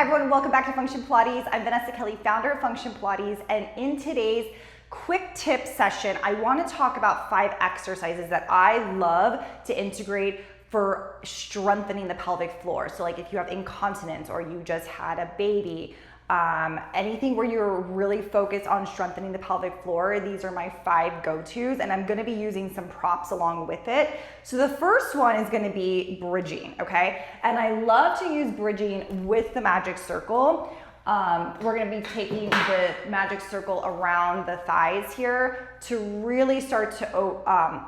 everyone, welcome back to Function Pilates. I'm Vanessa Kelly, founder of Function Pilates, and in today's quick tip session, I want to talk about 5 exercises that I love to integrate for strengthening the pelvic floor. So like if you have incontinence or you just had a baby, anything where you're really focused on strengthening the pelvic floor, these are my 5 go-tos, and I'm going to be using some props along with it. So the first one is going to be bridging, okay? And I love to use bridging with the magic circle. We're going to be taking the magic circle around the thighs here to really start to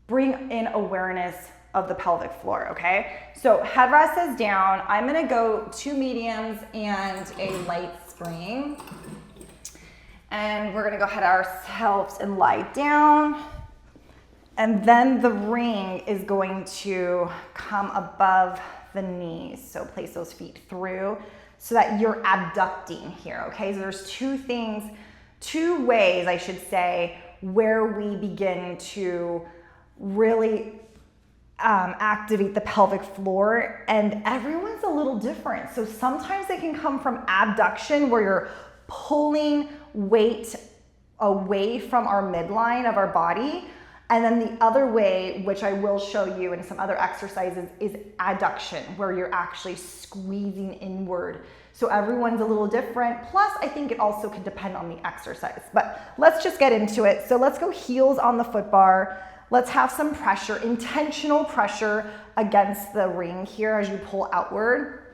bring in awareness of the pelvic floor, okay? So head rest is down. I'm gonna go 2 mediums and a light spring. And we're gonna go ahead ourselves and lie down. And then the ring is going to come above the knees. So place those feet through so that you're abducting here, okay? So there's 2 ways, I should say, where we begin to really activate the pelvic floor, and everyone's a little different. So sometimes they can come from abduction, where you're pulling weight away from our midline of our body. And then the other way, which I will show you in some other exercises, is adduction, where you're actually squeezing inward. So everyone's a little different. Plus, I think it also can depend on the exercise. But let's just get into it. So let's go heels on the foot bar. Let's have some pressure, intentional pressure against the ring here as you pull outward.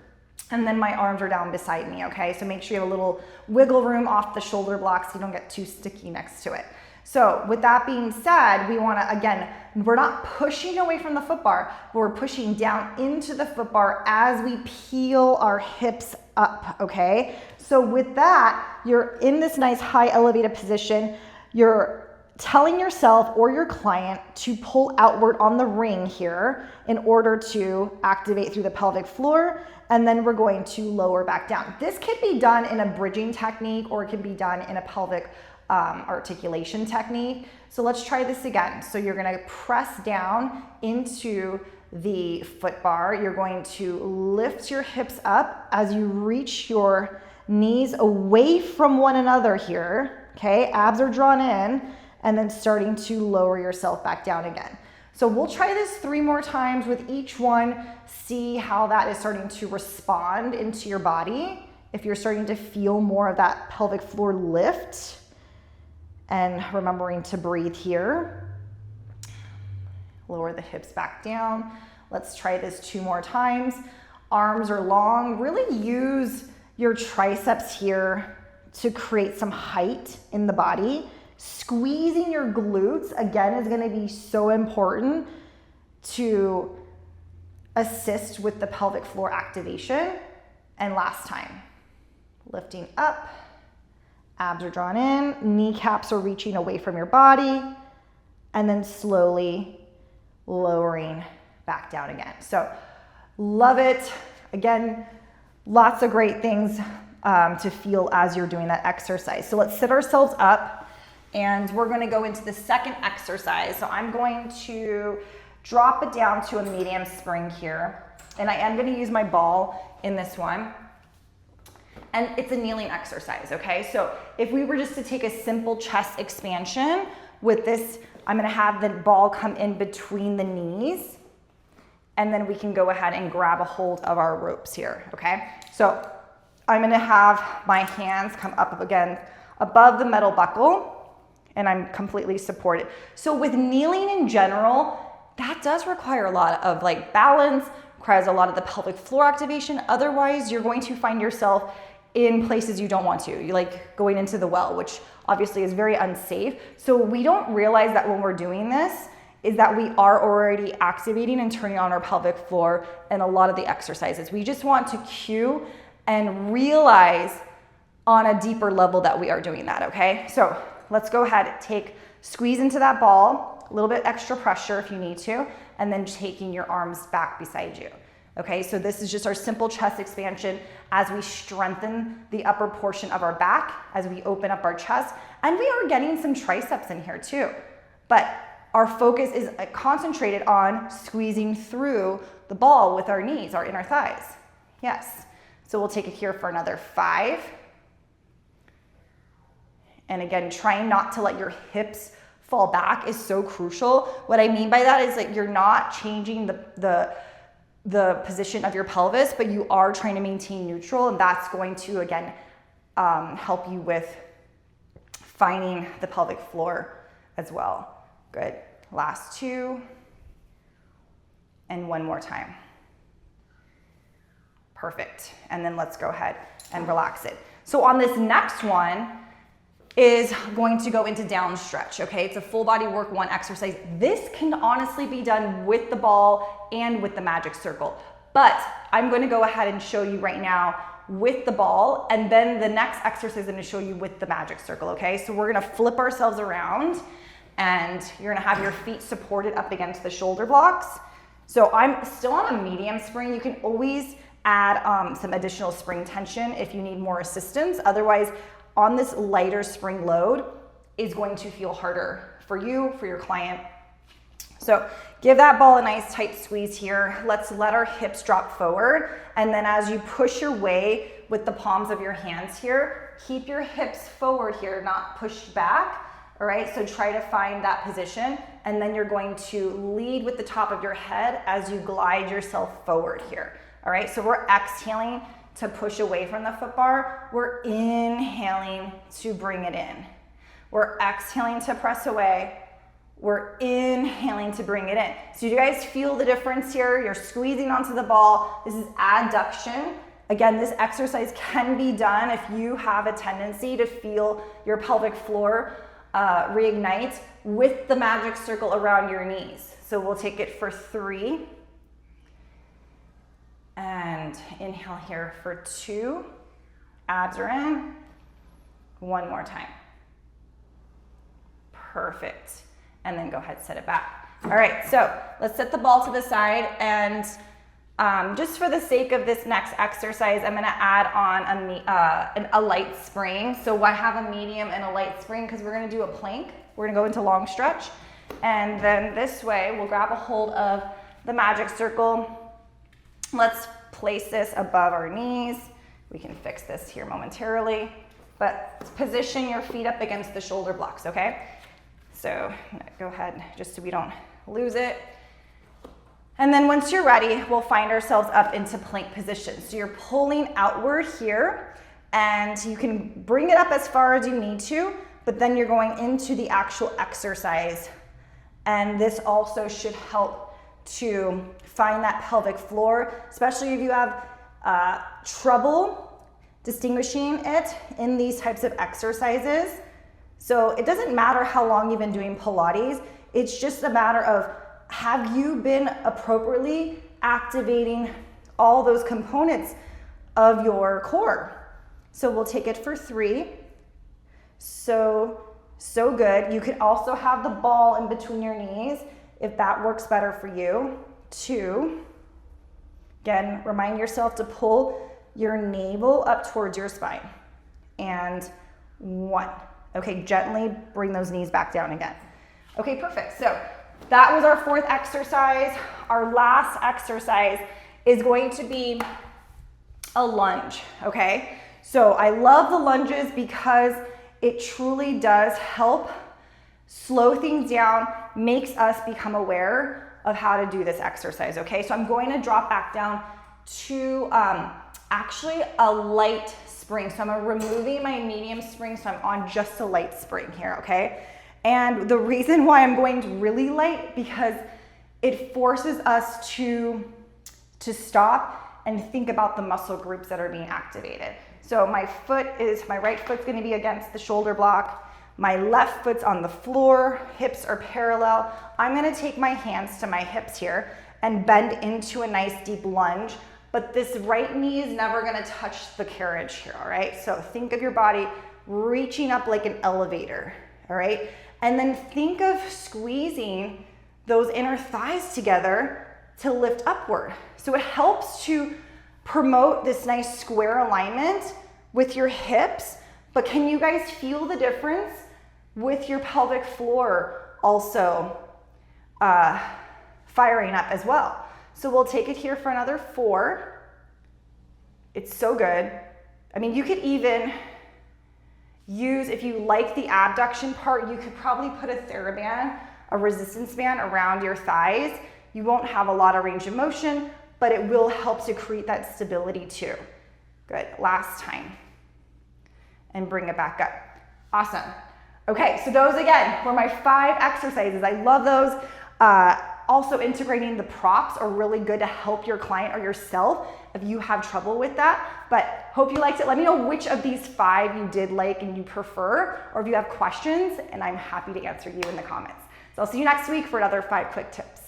And then my arms are down beside me, okay? So make sure you have a little wiggle room off the shoulder blocks so you don't get too sticky next to it. So with that being said, we wanna, again, we're not pushing away from the foot bar, but we're pushing down into the foot bar as we peel our hips up, okay? So with that, you're in this nice high elevated position. You're telling yourself or your client to pull outward on the ring here in order to activate through the pelvic floor, and then we're going to lower back down. This can be done in a bridging technique, or it can be done in a pelvic articulation technique. So let's try this again. So you're gonna press down into the foot bar. You're going to lift your hips up as you reach your knees away from one another here, okay? Abs are drawn in, and then starting to lower yourself back down again. So we'll try this 3 more times with each one, see how that is starting to respond into your body, if you're starting to feel more of that pelvic floor lift, and remembering to breathe here. Lower the hips back down. Let's try this 2 more times. Arms are long. Really use your triceps here to create some height in the body. Squeezing your glutes, again, is gonna be so important to assist with the pelvic floor activation. And last time, lifting up, abs are drawn in, kneecaps are reaching away from your body, and then slowly lowering back down again. So love it. Again, lots of great things to feel as you're doing that exercise. So let's sit ourselves up. And we're gonna go into the second exercise. So I'm going to drop it down to a medium spring here. And I am gonna use my ball in this one. And it's a kneeling exercise, okay? So if we were just to take a simple chest expansion with this, I'm gonna have the ball come in between the knees. And then we can go ahead and grab a hold of our ropes here, okay? So I'm gonna have my hands come up again above the metal buckle, and I'm completely supported. So with kneeling in general, that does require a lot of like balance, requires a lot of the pelvic floor activation. Otherwise, you're going to find yourself in places you don't want to. You're like going into the well, which obviously is very unsafe. So we don't realize that when we're doing this, is that we are already activating and turning on our pelvic floor in a lot of the exercises. We just want to cue and realize on a deeper level that we are doing that, okay? So let's go ahead, squeeze into that ball, a little bit extra pressure if you need to, and then taking your arms back beside you. Okay, so this is just our simple chest expansion as we strengthen the upper portion of our back, as we open up our chest, and we are getting some triceps in here too. But our focus is concentrated on squeezing through the ball with our knees, our inner thighs. Yes. So we'll take it here for another 5. And again, trying not to let your hips fall back is so crucial. What I mean by that is that you're not changing the position of your pelvis, but you are trying to maintain neutral, and that's going to, again, help you with finding the pelvic floor as well. Good. Last 2. And one more time. Perfect. And then let's go ahead and relax it. So on this next one is going to go into down stretch, okay? It's a full body work 1 exercise. This can honestly be done with the ball and with the magic circle, but I'm going to go ahead and show you right now with the ball, and then the next exercise I'm going to show you with the magic circle, okay? So we're going to flip ourselves around, and you're going to have your feet supported up against the shoulder blocks. So I'm still on a medium spring. You can always add some additional spring tension if you need more assistance. Otherwise, on this lighter spring load is going to feel harder for you, for your client. So give that ball a nice tight squeeze here. Let's let our hips drop forward. And then as you push your way with the palms of your hands here, keep your hips forward here, not pushed back. All right, so try to find that position. And then you're going to lead with the top of your head as you glide yourself forward here. All right, so we're exhaling to push away from the foot bar. We're inhaling to bring it in. We're exhaling to press away. We're inhaling to bring it in. So you guys feel the difference here? You're squeezing onto the ball. This is adduction. Again, this exercise can be done if you have a tendency to feel your pelvic floor reignite with the magic circle around your knees. So we'll take it for 3. And inhale here for 2. Abs are in. 1 more time. Perfect. And then go ahead, set it back. All right, so let's set the ball to the side, and just for the sake of this next exercise, I'm gonna add on a light spring. So I have a medium and a light spring because we're gonna do a plank. We're gonna go into long stretch. And then this way, we'll grab a hold of the magic circle. Let's place this above our knees. We can fix this here momentarily, but position your feet up against the shoulder blocks, okay? So go ahead, just so we don't lose it. And then once you're ready, we'll find ourselves up into plank position. So you're pulling outward here, and you can bring it up as far as you need to, but then you're going into the actual exercise. And this also should help to find that pelvic floor, especially if you have trouble distinguishing it in these types of exercises. So it doesn't matter how long you've been doing Pilates, it's just a matter of, have you been appropriately activating all those components of your core? So we'll take it for 3. So good. You can also have the ball in between your knees if that works better for you. 2. Again, remind yourself to pull your navel up towards your spine. And 1. Okay, gently bring those knees back down again. Okay, perfect. So that was our 4th exercise. Our last exercise is going to be a lunge, okay? So I love the lunges because it truly does help slow things down, makes us become aware of how to do this exercise, okay? So I'm going to drop back down to actually a light spring. So I'm removing my medium spring, so I'm on just a light spring here, okay? And the reason why I'm going to really light, because it forces us to stop and think about the muscle groups that are being activated. So my right foot's gonna be against the shoulder block. My left foot's on the floor, hips are parallel. I'm gonna take my hands to my hips here and bend into a nice deep lunge, but this right knee is never gonna touch the carriage here, all right? So think of your body reaching up like an elevator, all right? And then think of squeezing those inner thighs together to lift upward. So it helps to promote this nice square alignment with your hips, but can you guys feel the difference with your pelvic floor also firing up as well? So we'll take it here for another 4. It's so good. I mean, you could even use, if you like the abduction part, you could probably put a TheraBand, a resistance band around your thighs. You won't have a lot of range of motion, but it will help to create that stability too. Good, last time. And bring it back up. Awesome. Okay, so those again were my 5 exercises. I love those. Also integrating the props are really good to help your client or yourself if you have trouble with that. But hope you liked it. Let me know which of these 5 you did like and you prefer, or if you have questions, and I'm happy to answer you in the comments. So I'll see you next week for another 5 quick tips.